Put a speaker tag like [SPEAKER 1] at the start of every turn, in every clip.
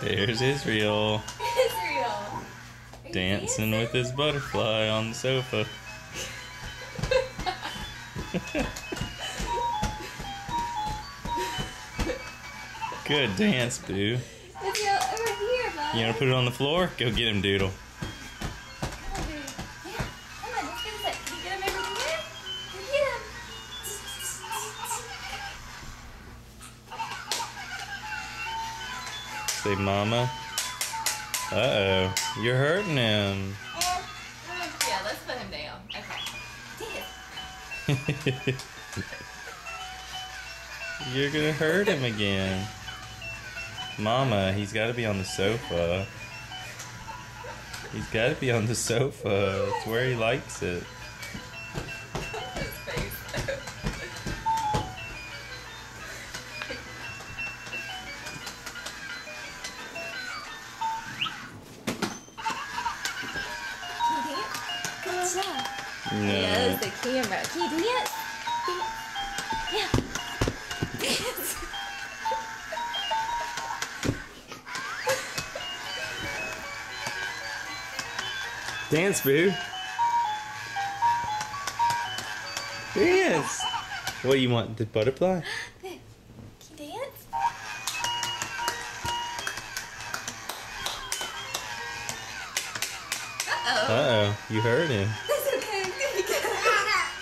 [SPEAKER 1] There's Israel.
[SPEAKER 2] Israel.
[SPEAKER 1] Dancing with his butterfly on the sofa. Good dance, Boo.
[SPEAKER 2] Israel, over here, bud.
[SPEAKER 1] You wanna put it on the floor? Go get him, Doodle.
[SPEAKER 2] Come on, dude. Yeah. Come on, let's get a sec. Can you get him over here? Go get him.
[SPEAKER 1] Say, Mama. Uh-oh. You're hurting him.
[SPEAKER 2] Yeah, let's put him down. Okay. Dance.
[SPEAKER 1] You're gonna hurt him again. Mama, he's gotta be on the sofa. He's gotta be on the sofa. It's where he likes it.
[SPEAKER 2] His face. Can you dance? Good job.
[SPEAKER 1] No.
[SPEAKER 2] Yeah, that's the camera. Can you dance? Yeah. Dance.
[SPEAKER 1] Dance, Boo. Dance. What do you want? The butterfly?
[SPEAKER 2] Can you dance? Uh-oh.
[SPEAKER 1] Uh-oh. You hurt him.
[SPEAKER 2] That's okay. There you go.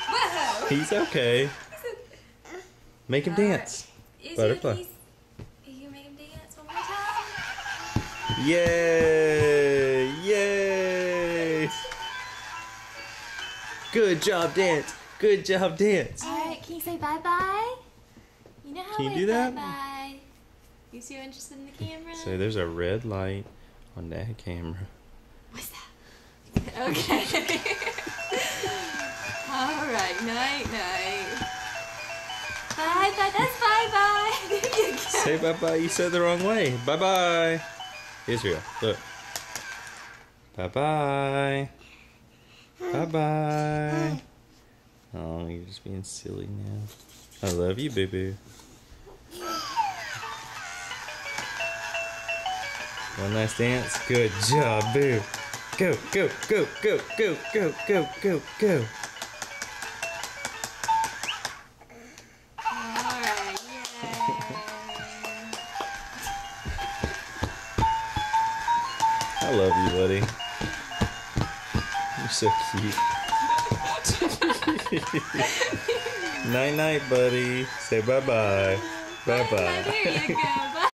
[SPEAKER 2] Whoa.
[SPEAKER 1] He's okay. Make him dance. Butterfly.
[SPEAKER 2] You make him dance one more time?
[SPEAKER 1] Yay! Yay! Good job, dance. Good job, dance.
[SPEAKER 2] Alright, can you say bye-bye? You know how
[SPEAKER 1] Can you
[SPEAKER 2] we
[SPEAKER 1] do that?
[SPEAKER 2] bye-bye. You so interested in the camera?
[SPEAKER 1] So there's a red light on that camera.
[SPEAKER 2] What's that? Okay. Alright, night-night. Bye-bye, that's bye-bye. There you go.
[SPEAKER 1] Say bye-bye. You said the wrong way. Bye-bye. Israel, look. Bye-bye. Bye-bye. Oh, you're just being silly now. I love you, boo-boo. One last dance. Good job, boo. Go, go, go, go, go, go, go, go, go.
[SPEAKER 2] Alright, yay.
[SPEAKER 1] I love you, buddy. You're so cute. Night-night, buddy. Say bye-bye. Bye-bye.
[SPEAKER 2] There you go.